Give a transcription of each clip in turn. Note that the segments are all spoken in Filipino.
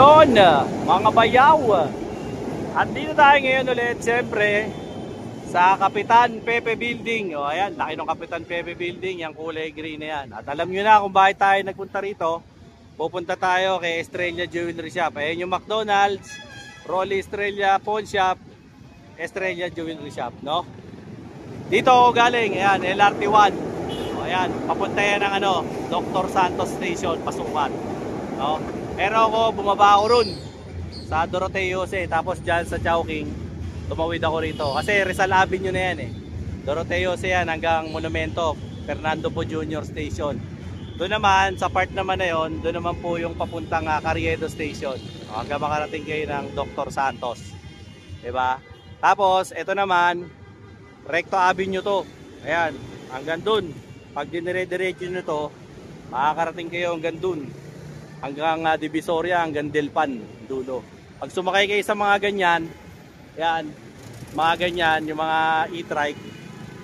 Yon, mga bayaw. Andito tayo ngayon ulit, siyempre, sa Kapitan Pepe Building. O ayan, laki ng Kapitan Pepe Building, yung kulay green na yan. At alam nyo na kung bakit tayo nagpunta rito. Pupunta tayo kay Estrella Jewelry Shop. Ayan yung McDonald's, Rolly Estrella Pawn Shop, Estrella Jewelry Shop, no? Dito ako galing, ayan, LRT1. O ayan, papunta yan ng Dr. Santos Station, Pasukan. No? Pero ako, bumaba ako ron sa Doroteo Jose, tapos dyan sa Chowking, tumawid ako rito. Kasi Rizal Avenue na yan eh. Doroteo Jose yan hanggang Monumento, Fernando Po Jr. Station. Doon naman, sa part naman na yon, doon naman po yung papuntang Carriedo Station. Hanggang makarating kayo ng Dr. Santos. Diba? Tapos, ito naman, Recto Avenue to. Ayan, hanggang doon. Pag dinire-diretso nyo to, makakarating kayo hanggang doon. Hanggang Divisoria, hanggang Delpan, dulo. Pag sumakay kayo sa mga ganyan, yan, mga ganyan, yung mga e-trike,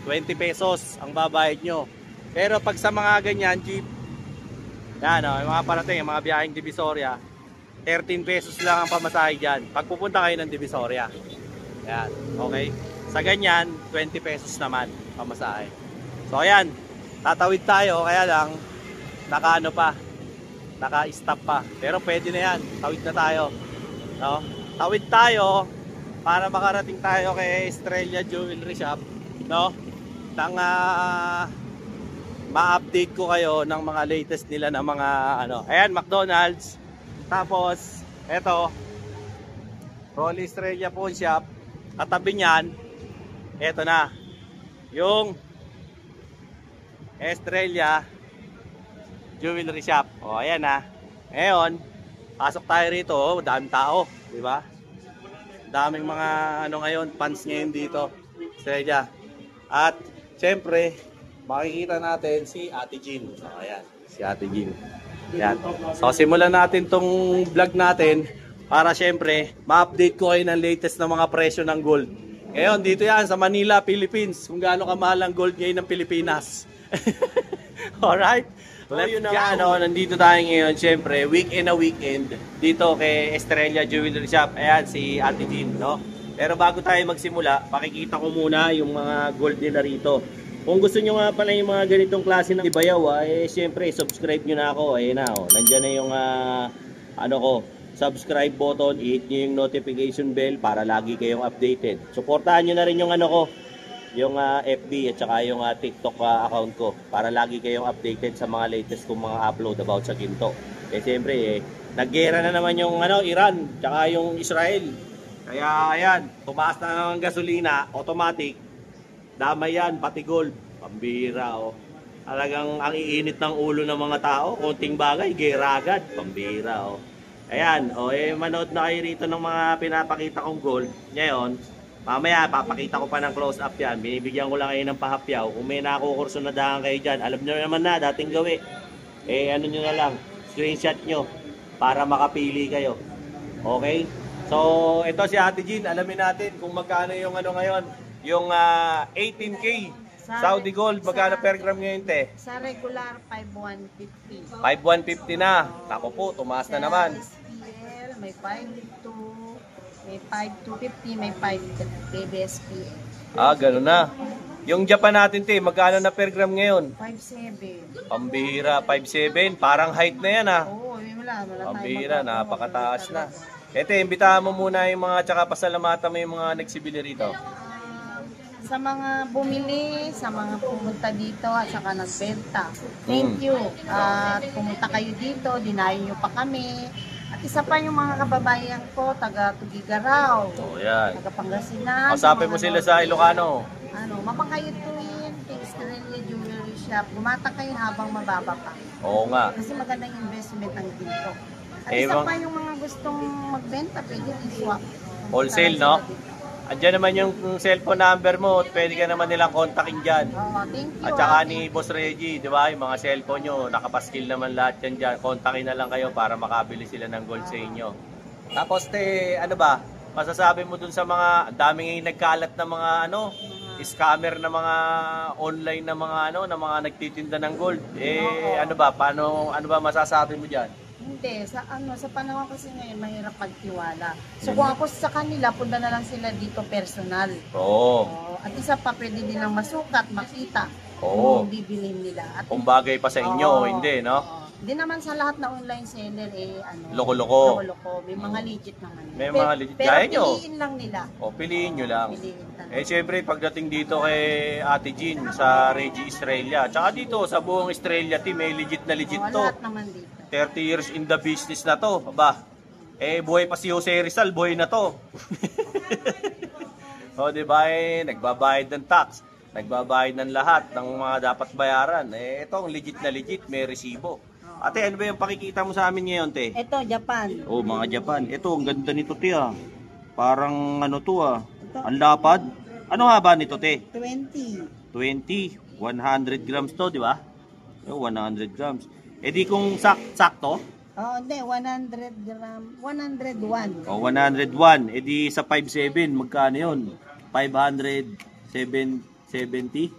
20 pesos ang babayad nyo. Pero pag sa mga ganyan, jeep, yan o, yung mga parating, yung mga biyaheng Divisoria, 13 pesos lang ang pamasahe dyan. Pag pupunta kayo ng Divisoria. Yan, okay? Sa ganyan, 20 pesos naman pamasahe. So ayan, tatawid tayo, kaya lang, naka-stop pa. Pero pwede na yan. Tawid na tayo. No? Tawid tayo para makarating tayo kay Estrella Jewelry Shop. No? Nang ma-update ko kayo ng mga latest nila na mga Ayan, McDonald's. Tapos, eto, Rolly Estrella Pawn Shop. Katabi niyan, eto na. Yung Estrella Jewelry Shop. O, ayan na. Ngayon, pasok tayo rito. O, daming tao. Diba? Daming mga ngayon, fans ngayon dito. Estrella. At, syempre, makikita natin si Ate Jean. O, ayan. Si Ate Jean. Ayan. So, simulan natin tong vlog natin para syempre, ma-update ko kayo ng latest na mga presyo ng gold. Ngayon, dito yan sa Manila, Philippines. Kung gaano kamahal ang gold ngayon ng Pilipinas. Alright? So yun na nga, nandito tayo ngayon, syempre, weekend na weekend, dito kay Estrella Jewelry Shop. Ayan, si Ate Jean, no? Pero bago tayo magsimula, pakikita ko muna yung mga gold nila rito. Kung gusto nyo nga pala yung mga ganitong klase ng bayaw, syempre, subscribe nyo na ako. Ayan na, nandyan na yung, subscribe button, i-hit nyo yung notification bell para lagi kayong updated. Suportahan nyo na rin yung yung FB at saka yung TikTok account ko para lagi kayong updated sa mga latest kong mga upload about sa ginto. Siyempre naggera na naman yung Iran tsaka yung Israel. Kaya ayan, tumaas na ng gasolina, automatic. Damay yan, pati gold. Pambira Talagang ang iinit ng ulo ng mga tao, konting bagay, gera agad. Pambira Ayan, manood na kayo rito ng mga pinapakita kong gold. Ngayon, mamaya, papakita ko pa ng close-up yan. Binibigyan ko lang kayo ng pahapyaw. Kung may nakukurso na daan kayo dyan, alam nyo naman na, dating gawi. Nyo na lang, screenshot nyo para makapili kayo. Okay? So, ito si Ate Jean. Alamin natin kung magkano yung ngayon. Yung 18K Saudi Gold. Magkano per gram ngayon, te? Sa regular, 5,150. 5,150 na. Naku po, tumaas na naman. SPL, may 5,2. May 5,250, may 5 KBSP. Gano'n na. Yung Japan natin, te, magkano na per gram ngayon? 5,700. Pambira, 5,700. Parang height na yan, Oo, wala Pambira, napakataas na. Imbitahan mo muna yung mga, tsaka pasalamatan mo yung mga nagsibili rito. Sa mga bumili, sa mga pumunta dito at saka nagbenta. Thank you. At pumunta kayo dito, dinayo nyo pa kami. At isa pa yung mga kababayan ko, taga Tugigaraw, yan. taga Pangasinan. Kausapin mo sila sa Ilocano. Mapangkayutuin, Estrella Jewelry Shop. Gumata kayo habang mababa pa. Oo nga. Kasi magandang investment ang ginto. At isa pa yung mga gustong magbenta, pwede i-swap. Wholesale, no? Andiyan naman yung cellphone number mo, pwede ka naman nilang kontakin dyan. Thank you. At saka ni Boss Reggie, di ba? Yung mga cellphone nyo, nakapaskil naman lahat yan dyan. Kontakin na lang kayo para makabili sila ng gold sa inyo. Tapos, masasabi mo dun sa mga, daming nagkalat na mga scammer na mga online na mga na mga nagtitinda ng gold. Ano ba masasabi mo diyan? Hindi, sa panahon kasi ngayon, mahirap magtiwala. So kung ako sa kanila, punta na lang sila dito personal. Oo. At isa pa, pwede nilang masukat, makita Oo. kung bibilin nila. At Kung bagay pa sa inyo o hindi, no? Hindi naman sa lahat na online seller Loko-loko. loko-loko. May mga legit naman. May mga legit. Pero Gaya nyo. piliin lang nila. O, piliin nyo lang. Piliin talaga. Eh, syempre, pagdating dito kay Ate Jean sa Reggie Estrella, tsaka dito sa buong Estrella team, may legit na legit to. Lahat naman dito. 30 years in the business na to. Aba, eh, buhay pa si Jose Rizal, buhay na to. O, diba, eh, nagbabayad ng tax, nagbabayad ng lahat ng mga dapat bayaran. Eh, ito, legit na legit, may resibo. Ate, ano ba yung pakikita mo sa amin ngayon, te? Ito, Japan. Oh, mga Japan. Ito, ang ganda nito, te, ah. Parang ano to, ah. Ang lapad. Ano haba nito, te? 20. 20. 100 grams to, di ba? Oh, 100 grams. Eh di kung sakto? Hindi, 100 gram. 101. Oh, 101. Eh di sa 5.7, magkano yun? 570? 101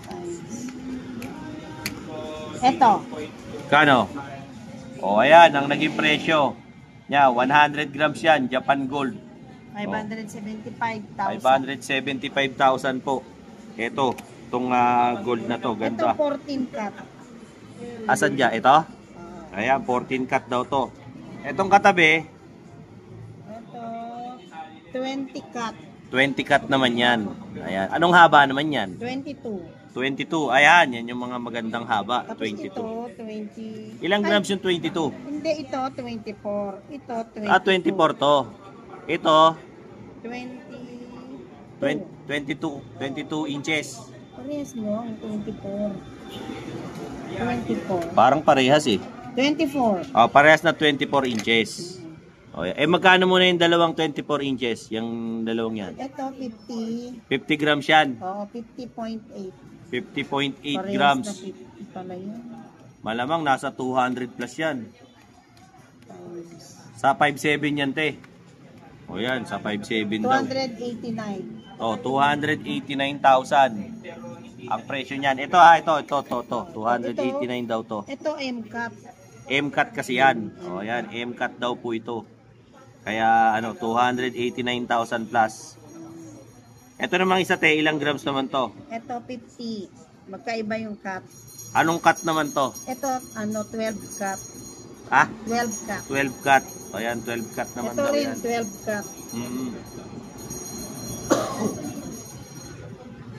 times. Ito. Kano? Oh, ayan, ang naging presyo. Nya, 100 grams yan, Japan Gold. 575,000. 575,000 po. Ito, itong gold na to, Ito, ganda. 14 cut. Asan dyan? Ito? Ayan, 14 cut daw to. Itong katabi, Ito, 20 cut. 20 cut naman yan. Ayan. Anong haba naman yan? 22. 22. Ayan, yan yung mga magandang haba. Tapos 22. ito, 20. Ilang grams yung 22? Hindi, ito, 24. Ito, 20. 24 to. Ito, 20. 22 inches. Parehas mo, ang 24. 24. Parang parehas eh. 24. Oh, parehas na 24 inches. Oh, eh, magkano muna yung dalawang 24 inches? Yung dalawang yan? Ito, 50. 50 grams yan. Oo, 50.8. 50.8 Parehas grams. na 50 pala yun. Malamang nasa 200 plus yan. Times. Sa 5.7 yan, te. O yan, sa 5.7 daw. 289. O, 289,000. Ang presyo niyan. Ito ha, ito. 289 daw to. Ito, M-Cut. M-cut kasi yan. O yan, M-cut daw po ito. Kaya ano, 289,000 plus. Ito namang isa, te, ilang grams naman to? Ito, 50. Magkaiba yung cut. Anong cut naman to? Ito, 12 cut. Ha? 12 cut. 12 cut. O yan, 12 cut naman Ito daw rin, yan. 12 cut.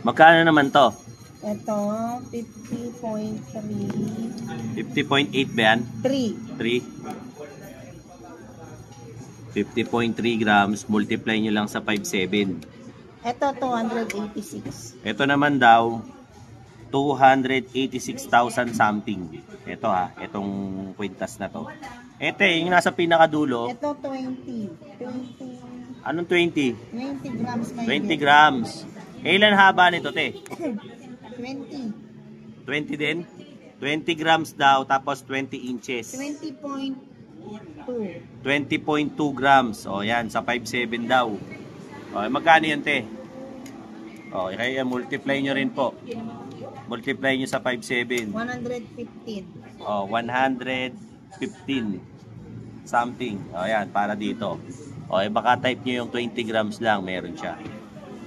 Magkano naman to? Ito, 50.3. 50.8 ba yan? 3. 3. 50.3 grams, multiply nyo lang sa 5.7. Ito, 286. Ito naman daw, 286,000 something. Ito ha, itong kwintas na to. Ito yung nasa pinakadulo. Ito, 20. Anong 20? 20 grams may 20 grams. Eh, ilan haba nito, te? 20. 20 din? 20 grams daw, tapos 20 inches. 20.2. 20.2 grams. O, yan, sa 5.7 daw. O, magkano yun, te? O, kaya multiply nyo rin po. Multiply nyo sa 5.7. 115. O, 115 something. O, yan, para dito. O, baka type nyo yung 20 grams lang, meron siya.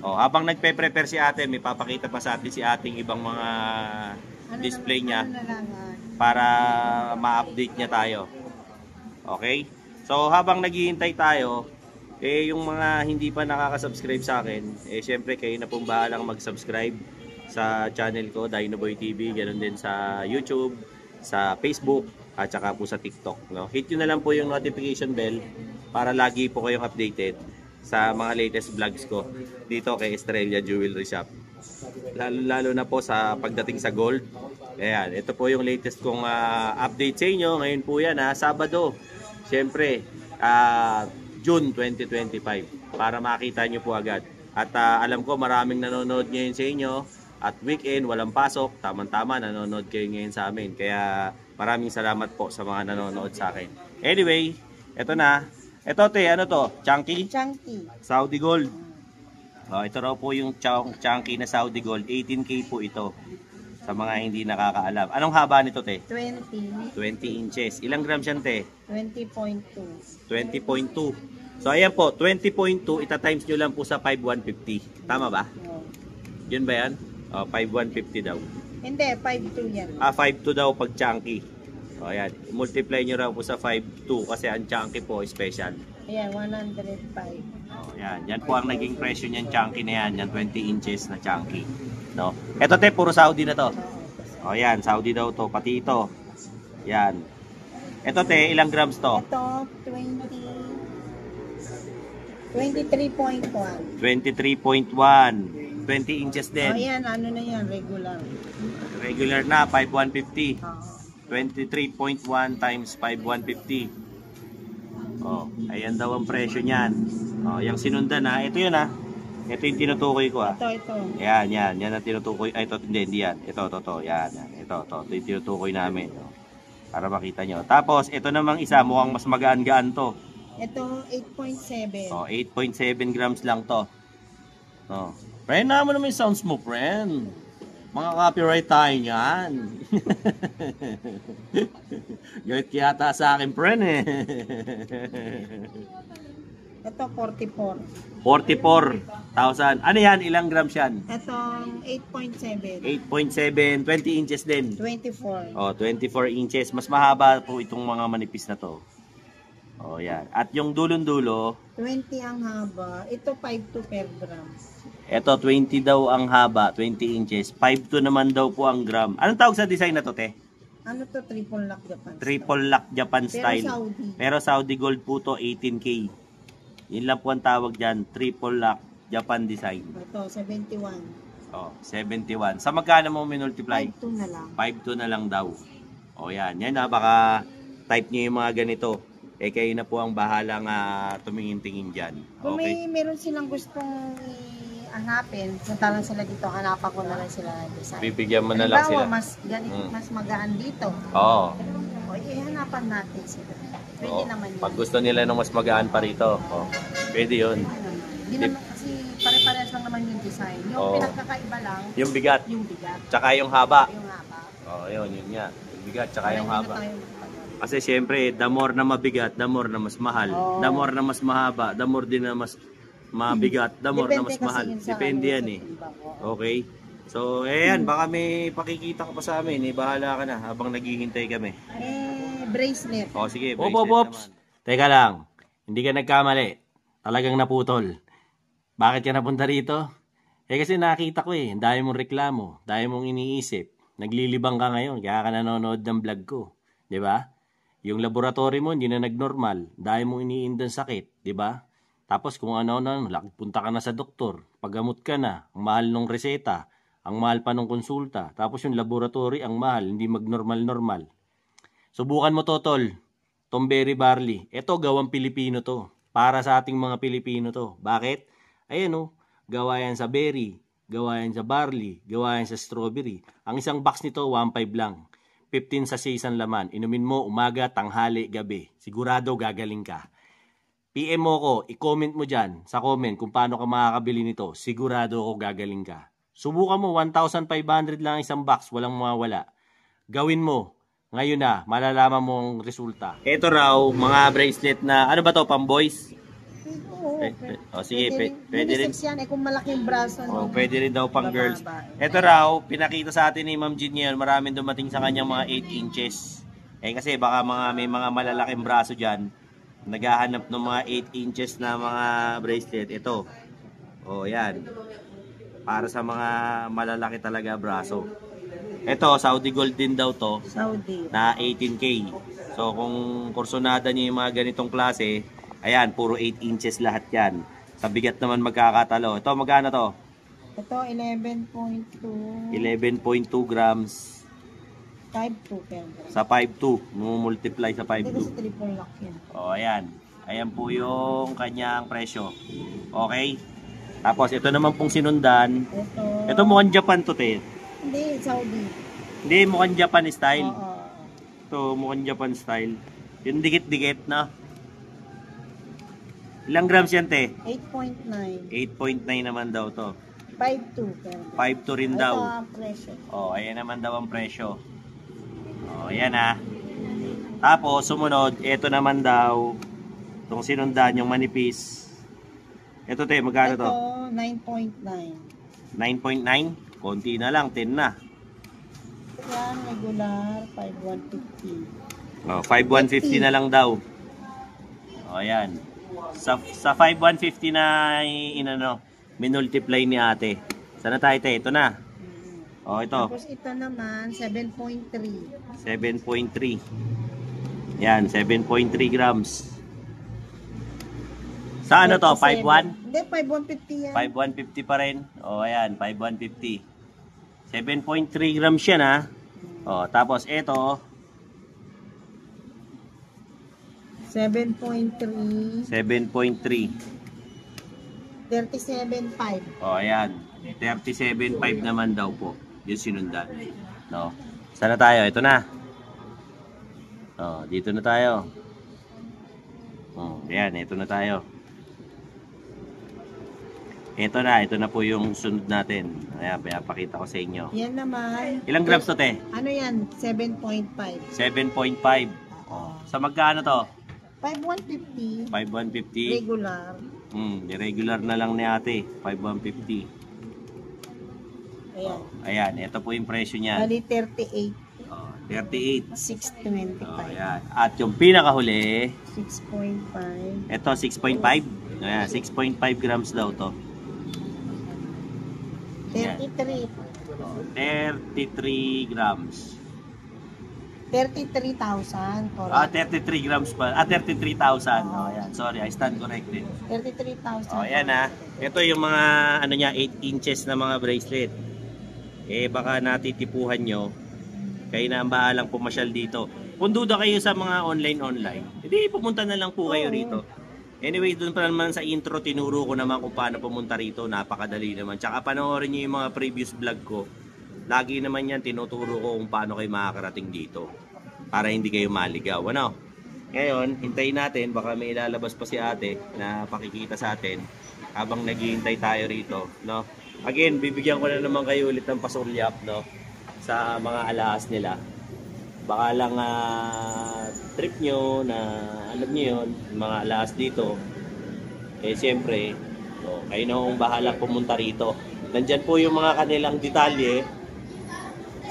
O, habang nagpe-prepare si ate, may papakita pa sa atin si ating ibang mga display niya para ma-update niya tayo. Okay? So, habang naghihintay tayo, eh, yung mga hindi pa nakaka-subscribe sa akin, eh, syempre, kayo na pong bahalang mag-subscribe sa channel ko, Dinoboy TV, ganoon din sa YouTube, sa Facebook, at saka po sa TikTok. No? Hit nyo na lang po yung notification bell para lagi po kayong updated sa mga latest vlogs ko dito kay Estrella Jewelry Shop. Lalo na po sa pagdating sa gold. Ayan, ito po yung latest kong update sa inyo. Ngayon po yan, Sabado. Siyempre, June 2025 para makita nyo po agad. At alam ko maraming nanonood ngayon sa inyo at weekend, walang pasok, tamang-tama nanonood kayo ngayon sa amin. Kaya maraming salamat po sa mga nanonood sa akin. Anyway, eto na. Ito, te, ano to? Chunky? Chunky. Saudi Gold. Ito raw po yung chunky na Saudi Gold. 18K po ito. Sa mga hindi nakakaalam. Anong haba nito, te? 20. 20 inches. Ilang grams yan, te? 20.2. 20.2. So, ayan po, 20.2, ita-times nyo lang po sa 5,150. Tama ba? Oh. Yun ba yan? 5,150 daw. Hindi, 5.2 yan. 5.2 daw pag chunky. O, ayan. Multiply nyo raw po sa 5.2 kasi ang chunky po, special. Ayan, 105. O, ayan. Yan po ang naging presyo niyan, chunky na yan. Yan, 20 inches na chunky. No? Ito, te, puro Saudi na to. O, ayan. Saudi daw to. Pati ito. Yan. Ito, te, ilang grams to? Ito, 23.1. 23.1. 20 inches din. Oh, yan, ano na yan, regular. Regular na, 5,150. Oo. 23.1 times 5,150. Oh, ayan daw ang presyo niyan. Oh, yung sinundan na, ito yun ha. Ito yung tinutukoy ko ha. Ito. Yan ang tinutukoy. Ay, ito, hindi yan. Ito. Yan. Ito yung tinutukoy namin. Oh, para makita nyo. Tapos, ito namang isa, mukhang mas magaan-gaan to. Ito, 8.7. Oh, 8.7 grams lang to. Oh. Friend, naman naman yung sounds mo, friend. Mga copyright tayo yan. Galit yata sa akin, friend eh. Ito, 44. 44,000. Ano yan? Ilang grams yan? Ito, 8.7. 8.7, 20 inches din. 24. Oh, 24 inches. Mas mahaba po itong mga manipis na to. Oh, yan. At yung dulon-dulo, 20 ang haba. Ito, 5.2 per gram. ito 20 daw ang haba, 20 inches. 5.2 naman daw po ang gram. Anong tawag sa design na to, te? Ano to? Triple lock Japan. Triple lock Japan style. Pero Saudi. Pero Saudi gold po to, 18K. Yun lang po ang tawag dyan, triple lock Japan design. Ito, 71. Oh, 71. Sa magkano mo minultiply? 5.2 na lang. 5.2 na lang daw. O yan, yan na, baka type nyo yung mga ganito. Eh kayo na po ang bahalang tumingin-tingin dyan. Kung Okay? meron silang gustong hanapin, punta lang sila dito, hanapan ko na lang sila ng design. Bibigyan mo na lang sila. Halimbawa, mas magaan dito. Oo. O, ihanapan natin sila. Pwede Oo. naman yun. Pag gusto nila ng mas magaan pa rito, pwede yun. Hindi naman kasi pare-parehas lang naman yung design. Yung Oo. pinagkakaiba lang, Yung bigat, yung bigat, tsaka yung haba. yung haba. Oo, yun nga. Yung bigat, tsaka yung Hindi na haba. tayo- Kasi syempre, the more na mabigat, the more na mas mahal. Oo. The more na mas mahaba, the more din na mas mabigat, the more na mas Depende kasi mahal. yun sa Depende ano, yan sa eh. timbang, oo. Okay? So, ayan, baka may pakikita ka pa sa amin. Bahala ka na habang naghihintay kami. Bracelet. O, sige, Ops, bracelet ops. naman. Teka lang, hindi ka nagkamali. Talagang naputol. Bakit ka napunta rito? Eh kasi nakita ko eh, dahil mong reklamo, dahil mong iniisip. Naglilibang ka ngayon, kaya ka nanonood ng vlog ko. 'Di ba? Yung laboratory mo hindi na nagnormal, dahil mong iniindang sakit, 'di ba? Tapos kung ano-ano, punta ka na sa doktor, paggamot ka na, ang mahal ng reseta, ang mahal pa ng konsulta, tapos yung laboratory ang mahal, hindi magnormal-normal. Subukan mo to, tol. Tom Berry Barley. Ito, gawang Pilipino to. Para sa ating mga Pilipino to. Bakit? Ayan o, gawa yan sa berry, gawa yan sa barley, gawa yan sa strawberry. Ang isang box nito, 1.5 lang. 15 sa isang laman. Inumin mo umaga, tanghali, gabi. Sigurado gagaling ka. PM mo ko, i-comment mo dyan sa comment kung paano ka makakabili nito. Sigurado ako gagaling ka. Subukan mo, 1,500 lang isang box, walang mawawala. Gawin mo. Ngayon na, malalaman mo ang resulta. Ito raw, mga bracelet na, ano ba to, pang boys? Oo, Sige, pwede rin. Unisex yan, kung malaking braso. Oh, pwede rin daw pang girls. Bababa. Ito raw, pinakita sa atin ni Ma'am Jean ngayon, maraming dumating sa kanyang mga 8 inches. Kasi baka may mga malalaking braso dyan, naghahanap ng mga 8 inches na mga bracelet. Ito. Oh, yan. Para sa mga malalaki talaga braso. Ito, Saudi Gold din daw to. Saudi. Na 18K. So, kung kursunada niyo yung mga ganitong klase, ayan, puro 8 inches lahat yan. Sa bigat naman magkakatalo. Ito, magkano to? Ito, 11.2. 11.2 grams 5.2 per gram. sa 5.2. Multiply sa Hindi 5.2. kasi triple lock yan. O, ayan. Ayan po yung kanyang presyo. Okay? Tapos, ito naman pong sinundan. Ito. Ito mukhang Japan to, te. Hindi, Saudi. Hindi, mukhang Japan style. Oo. Ito, mukhang Japan style. Yung dikit-dikit na. Ilang grams yan, te? 8.9. 8.9 naman daw to. 5.2. 5.2 rin Ito daw. ang presyo. Oh, ayan naman daw ang presyo. Oh, ayan ah. Tapos, sumunod, ito naman daw, itong sinundan yung manipis. Ito te, magkano to? Ito, 9.9. 9.9? Konti na lang, 10 na. Yan, regular, 5,150. Oh, 5,150 na lang daw. Oh, ayan. Sa 5,150 na inano, minultiply ni ate. Sana tayo te, ito na. Oh, ito. Tapos ito naman, 7.3. 7.3. Yan, 7.3 grams. Sa ano to? 5.1? Hindi, 5,150 yan. 5,150 pa rin. O, ayan, 5,150. 7.3 grams yan, ha? O, tapos ito, 7.3. 7.3. 37.5. O, ayan. 37.5 naman daw po. Yung sinundan. No? Sana tayo? Ito na. O, dito na tayo. O, ayan, ito na tayo. Ito na po yung sunod natin. Ayan, pinapakita ko sa inyo. Yan naman. Ilang grams to, te? Ano yan? 7.5. 7.5. Oh. Sa magkano to? 5,150. 5,150. Regular. Irregular na lang ni ate. 5,150. Ayan. Ayan, ito po yung presyo niya. Bali 38. 38. 625. Ayan. At yung pinakahuli, 6.5. ito 6.5. Ayan, 6.5 grams daw to. 33. 33 grams. 33,000. 33 grams pa. 33,000. Ayan. Sorry, I stand corrected. 33,000. Ayan ito yung mga ano niya 8 inches na mga bracelet. Baka natitipuhan nyo. Kayo na ang bahalang pumasyal dito. Kung duda kayo sa mga online, hindi pumunta na lang po kayo rito. Anyway, doon pa naman sa intro, tinuro ko naman kung paano pumunta rito. Napakadali naman. Tsaka panoorin nyo yung mga previous vlog ko. Lagi naman yan, tinuturo ko kung paano kayo makakarating dito. Para hindi kayo maligaw. Ano? Ngayon, hintayin natin. Baka may ilalabas pa si ate na pakikita sa atin habang naghihintay tayo rito. No? Again, bibigyan ko na naman kayo ulit ng pasulyap, no? Sa mga alahas nila. Baka lang trip nyo na alam nyo yun, mga alahas dito. Siyempre, so, kayo na kung bahala pumunta rito. Nandyan po yung mga kanilang detalye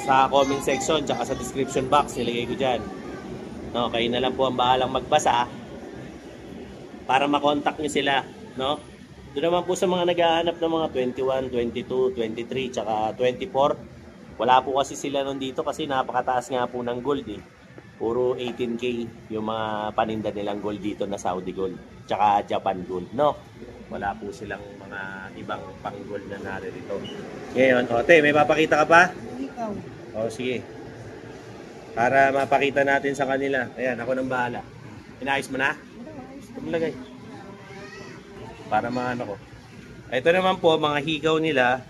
sa comment section tsaka sa description box. Nilagay ko dyan. No, kayo na lang po ang bahalang magbasa para makontak nyo sila. No? Doon naman po sa mga naghahanap ng mga 21, 22, 23 tsaka 24. Wala po kasi sila nun dito kasi napakataas nga po ng gold eh. Puro 18K yung mga paninda nilang gold dito na Saudi gold. Tsaka Japan gold, no? Wala po silang mga ibang pang gold na naririto. Ngayon, ote, may papakita ka pa? Ikaw. O, sige. Para mapakita natin sa kanila. Ayan, ako nang bahala. Inayos mo na? Tumlagay. Para maano ko. Ito naman po, mga higaw nila.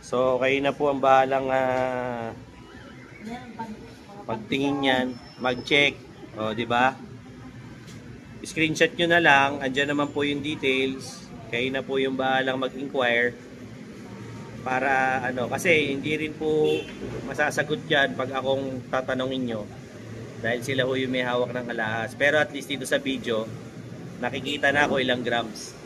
So, kayo na po ang bahalang pagtingin yan, mag-check. O, di ba? Screenshot nyo na lang. Andyan naman po yung details. Kayo na po yung bahalang mag-inquire. Para, kasi hindi rin po masasagot yan pag akong tatanungin nyo. Dahil sila ho yung may hawak ng alahas. Pero at least dito sa video, nakikita na ako ilang grams.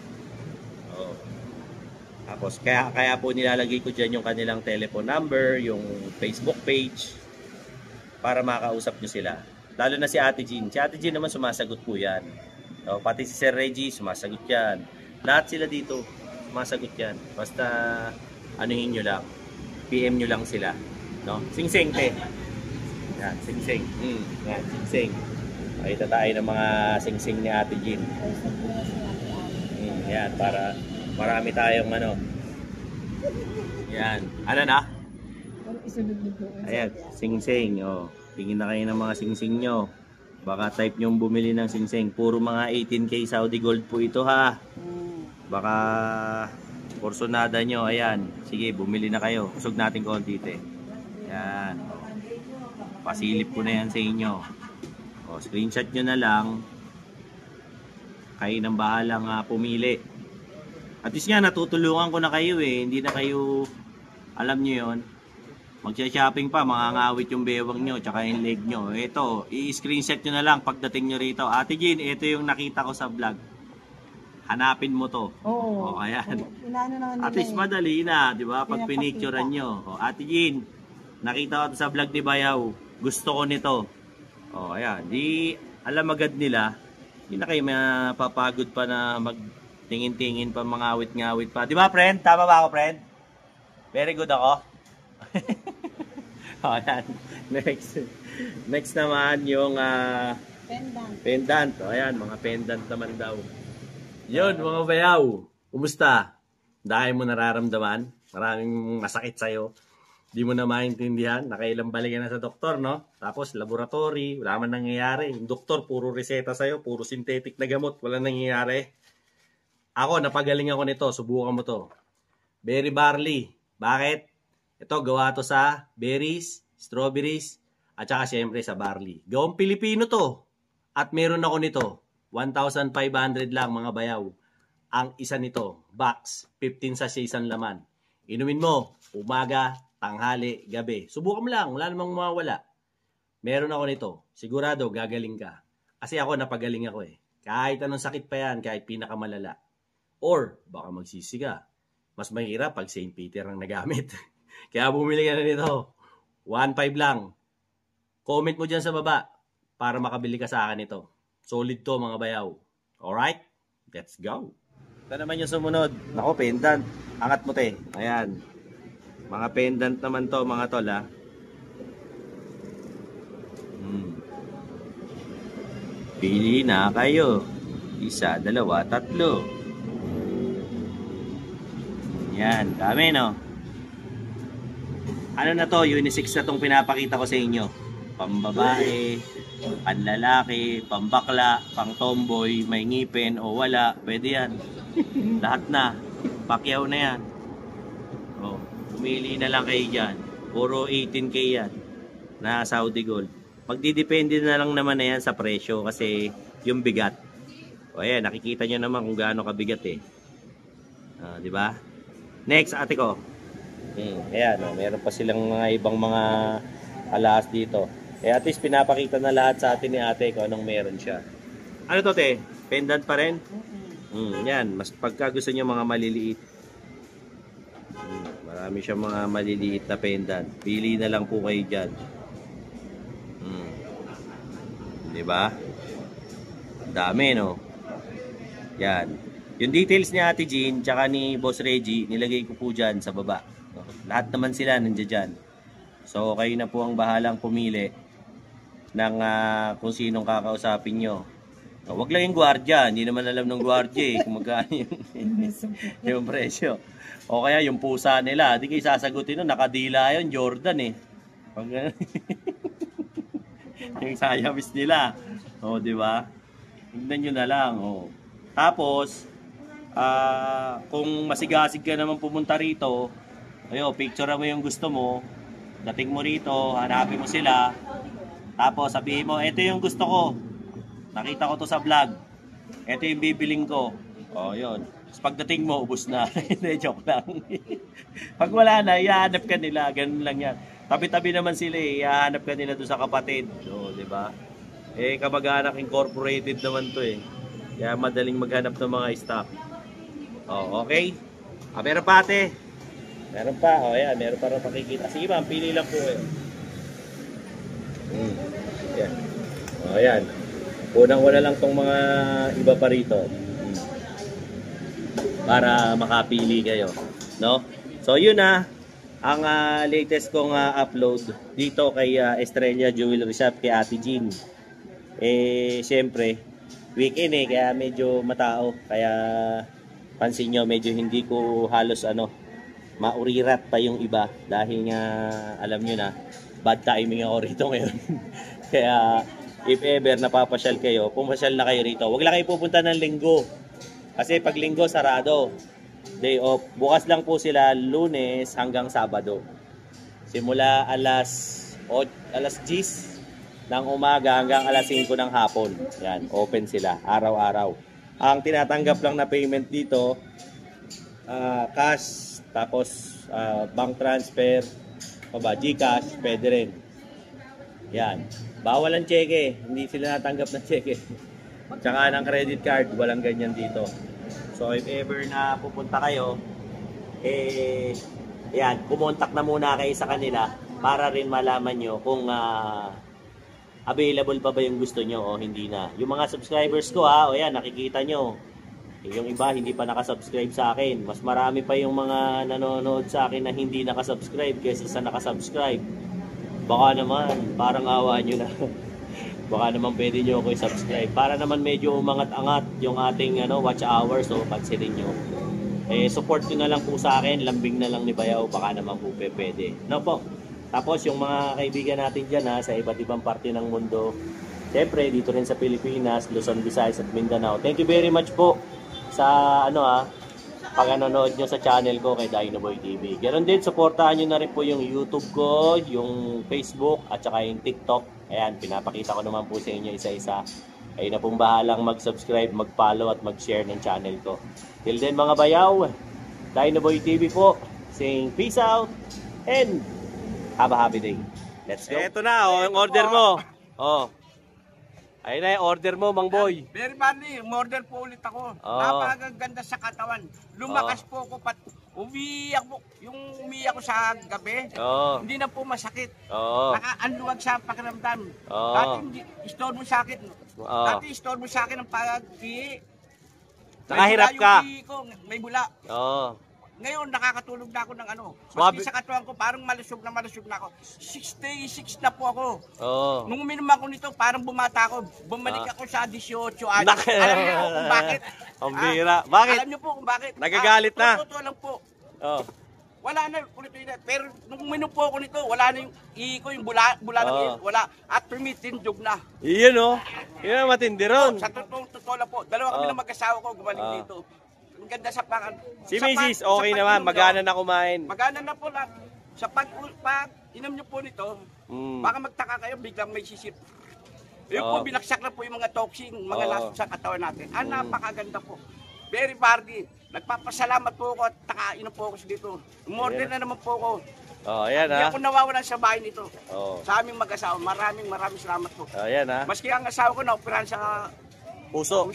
Tapos kaya po nilalagay ko dyan yung kanilang telephone number, yung Facebook page para makausap nyo sila. Lalo na si Ate Jean. Si Ate Jean naman sumasagot po yan. No, pati si Sir Reggie sumasagot yan. Lahat sila dito sumasagot yan. Basta anuhin nyo lang. PM nyo lang sila. No? Sing-sing te. Yan, sing-sing. Yan, sing-sing. Makita tayo ng mga sing-sing ni Ate Jean. Yan, para marami tayong Yan. Ano na? Ayan, sing-sing. Oh. Tingin na kayo ng mga sing-sing nyo. Baka type nyong bumili ng sing-sing. Puro mga 18K Saudi gold po ito ha. Baka porsonada nyo. Ayan. Sige, bumili na kayo. Usog natin konti te. Yan. Pasilip ko na yan sa inyo. O, screenshot nyo na lang. Kayo nang bahalang pumili. At least nga, natutulungan ko na kayo eh. Hindi na kayo, alam nyo yon, magsha-shopping pa, makangawit yung bewang nyo, tsaka yung leg nyo. Ito, i-screenshot nyo na lang pagdating nyo rito. Ate Jean, ito yung nakita ko sa vlog. Hanapin mo to. Oo. O, ayan. Inaano na nila At least madali na, di ba? Pag pinicturean nyo. O, Ate Jean, nakita ko sa vlog ni Bayaw. Gusto ko nito. O, ayan. Di alam agad nila. Hindi na kayo mapapagod pa na magtingin-tingin pa, mangawit-ngawit pa. Di ba, friend? Tama ba ako, friend? Very good ako. O, ayan. Next naman yung pendant. O, ayan, mga pendant naman daw. Yun, mga bayaw. Kumusta? Dahil mo nararamdaman? Maraming masakit sa'yo. Di mo na maintindihan. Nakailang balik na sa doktor, no? Tapos, laboratory. Wala man nangyayari. Yung doktor, puro reseta sa'yo. Puro synthetic na gamot. Wala nangyayari. Ako, napagaling ako nito. Subukan mo to. Berry barley. Bakit? Ito, gawa to sa berries, strawberries, at saka siyempre sa barley. Gawang Pilipino to. At meron ako nito. 1,500 lang mga bayaw. Ang isa nito, box, 15 sachet isang laman. Inumin mo, umaga, tanghali, gabi. Subukan mo lang, wala namang mawawala. Meron ako nito, sigurado gagaling ka. Kasi ako napagaling ako eh. Kahit anong sakit pa yan, kahit pinakamalala. Or, baka magsisi ka. Mas mahirap pag St. Peter ang nagamit. Kaya bumili ka na nito. 1,500 lang. Comment mo dyan sa baba para makabili ka sa akin ito. Solid to mga bayaw. Alright? Let's go. Ito naman yung sumunod. Nako, pendant. Angat mo te. Ayan. Mga pendant naman to mga tol ha. Pili na kayo. Isa, dalawa, tatlo. Yan. Dami no. Ano na to? Unisex na tong pinapakita ko sa inyo. Pambabae, panlalaki, pambakla, pang tomboy, may ngipin o wala, pwede yan. Lahat na. Pakyaw na yan. O, pumili na lang kayo dyan. Puro 18K yan na Saudi Gold. Magdidepende na lang naman na yan sa presyo kasi yung bigat. O ayan, nakikita nyo naman kung gaano kabigat eh. Di ba? Next, ate ko. Ayan, meron pa silang mga ibang mga alas dito. Eh at least pinapakita na lahat sa atin ni ate kung anong meron siya. Ano to te? Pendant pa rin? Yan, mas pagka gusto niyo mga maliliit. Marami siyang mga maliliit na pendant. Pili na lang po kayo dyan. Diba? Dami no? Yan. Yung details ni Ate Jean tsaka ni Boss Reggie, nilagay ko po dyan sa baba. Lahat naman sila nandiyan dyan. So kayo na po ang bahalang pumili ng kung sinong kakausapin nyo. Huwag lang yung gwardiya. Hindi naman alam ng gwardiya kung magkano yung presyo. O kaya yung pusa nila. Di kayo sasagutin nun. Nakadila yun. Jordan eh. Pag, yung Siamese nila. O, di ba? Tignan nyo na lang. O. Tapos, kung masigasig ka naman pumunta rito, ayo, picture mo yung gusto mo. Dating mo rito, hanapin mo sila. Tapos sabihin mo, ito yung gusto ko. Nakita ko to sa vlog. Ito yung bibiling ko. O, yun. Tapos pagdating mo, ubos na. Hindi, joke lang. Pag wala na, ihahanap ka nila. Ganun lang yan. Tabi-tabi naman sila eh. Ihahanap ka nila doon sa kapatid. O, diba? Eh, kamag-anak incorporated naman to eh. Kaya madaling maghanap ng mga stock. O, okay? Meron pa ate. Meron pa. O, yan. Meron pa rin pakikita. Sige ma'am, pili lang po eh. Yan. O, yan. Unang-una lang tong mga iba pa rito. Para makapili kayo. No? So, yun na. Ang latest kong upload dito kay Estrella Jewelry Shop kay Ate Jean. Eh, siyempre, weekend eh. Kaya medyo matao. Kaya, pansin nyo, medyo hindi ko halos maurirat pa yung iba. Dahil nga, alam nyo na, bad timing ako rito ngayon. Kaya, if ever napapasyal kayo, pumasyal na kayo rito. Huwag lang kayo pupunta ng linggo. Kasi pag linggo, sarado. Day off. Bukas lang po sila Lunes hanggang Sabado. Simula alas 10 ng umaga hanggang alas 5 ng hapon. Yan, open sila. Araw-araw. Ang tinatanggap lang na payment dito, cash, tapos bank transfer, o ba, GCash, pwede rin. Yan. Bawal ang cheque, hindi sila natanggap ng cheque. Tsaka ng credit card, walang ganyan dito. So if ever na pupunta kayo, yan, kumontak na muna kayo sa kanila para rin malaman nyo kung available pa ba yung gusto nyo o hindi na. Yung mga subscribers ko o yan, nakikita nyo. Yung iba hindi pa nakasubscribe sa akin. Mas marami pa yung mga nanonood sa akin na hindi nakasubscribe kaysa sa nakasubscribe. Baka naman, parang awaan nyo na. Baka naman pwede nyo ako i-subscribe. Para naman medyo umangat-angat yung ating watch hours. So, pansinin nyo. Support nyo na lang po sa akin. Lambing na lang ni Bayaw. Baka naman po pwede. No po. Tapos yung mga kaibigan natin dyan sa iba't ibang parte ng mundo. Siyempre, dito rin sa Pilipinas, Luzon, Visayas at Mindanao. Thank you very much po sa pag-nanonood nyo sa channel ko kay Dinoboy TV. Ganon din, supportahan nyo na rin po yung YouTube ko, yung Facebook, at saka yung TikTok. Ayan, pinapakita ko naman po sa inyo isa-isa. Kayo na pong bahalang mag-subscribe, mag-follow at mag-share ng channel ko. Till then mga bayaw, Dinoboy TV po, saying peace out and have a happy day. Let's go. Eto na, yung order mo. Ayun na yung order mo, Mang Boy. Very funny, order po ulit ako. Napakaganda sa katawan. Lumakas po ako, umiyak po. Yung umiyak ko sa gabi, hindi na po masakit. Nakaanluwag sa pakiramdam. Dati store mo sa akin. Dati store mo sa akin ang pag-ihi. Nakahirap ka. May bula. Ngayon, nakakatulog na ako ng Swabe. Sa katawan ko, parang malusog na ako. 66 na po ako. Nung uminom ako nito, parang bumata ako. Bumalik ako sa 18 anos. Alam niyo po kung bakit? Ang bira. Bakit? Alam niyo po kung bakit? Nagagalit na. Totoo lang po. Wala na ulit yun. Pero nung uminom po ako nito, wala na yung ihi ko, yung bula ng ihi. Wala. At tumitindog na. Iyon Yun ang matindi ron. Sa totoo lang po. Dalawa kami ng mag-asawa ko gumaling dito. Ang ganda sa pangan. Si Mrs. okay naman, magana na kumain. Magana na po lang. Sa pag inom nyo po nito, baka magtaka kayo, biglang may sisip. Yung po, binaksak na po yung mga toxin, mga laso sa katawan natin. Napakaganda po. Very party. Nagpapasalamat po ako at nakainom po ako dito. Umorder na naman po ako. Ayan Hindi ako nawawalan sa bahay nito. Sa aming mag-asawa, maraming salamat po. Ayan Maski ang asawa ko na-operahan sa puso.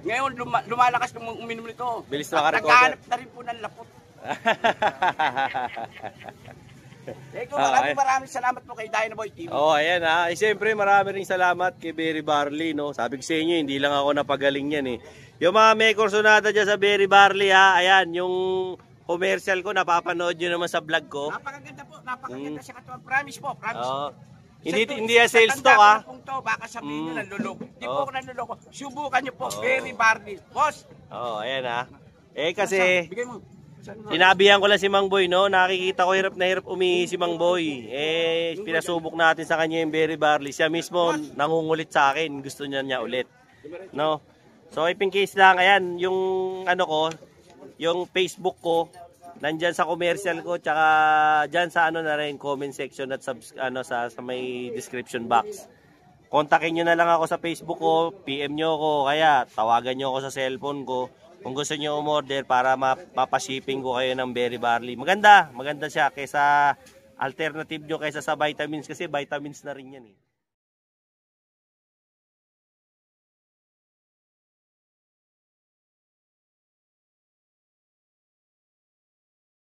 Ngayon, lumalakas nung uminom nito. Bilis na ka-recover. Nagkahanap na rin po ng lapot. Maraming salamat po kay Dinoboy TV. Ayan siyempre marami rin salamat kay Berry Barley, no? Sabi ko sa inyo, hindi lang ako napagaling yan Yung mga may kursonada dyan sa Berry Barley ayan, yung commercial ko, napapanood nyo naman sa vlog ko. Napakaganda po, napakaganda sa katawan. Promise po, promise. Hindi sales stock Baka sabihin nyo nanluloko. Hindi po ako nanluloko. Subukan nyo po, Berry Barley. Boss! Ayan kasi bigay mo. sinabihan ko lang si Mang Boy, no? Nakikita ko hirap na hirap umihi si Mang Boy. Pinasubok natin sa kanya yung Berry Barley. Siya mismo nangungulit sa akin. Gusto niya ulit. No? So, if in case lang, ayan, yung yung Facebook ko, nandyan sa commercial ko, tsaka dyan sa na rin, comment section at sa may description box. Kontakin nyo na lang ako sa Facebook ko, PM nyo ako, kaya tawagan nyo ako sa cellphone ko. Kung gusto nyo umorder para mapashipping ko kayo ng Berry Barley. Maganda siya kaysa alternative nyo kaysa sa vitamins kasi vitamins na rin yan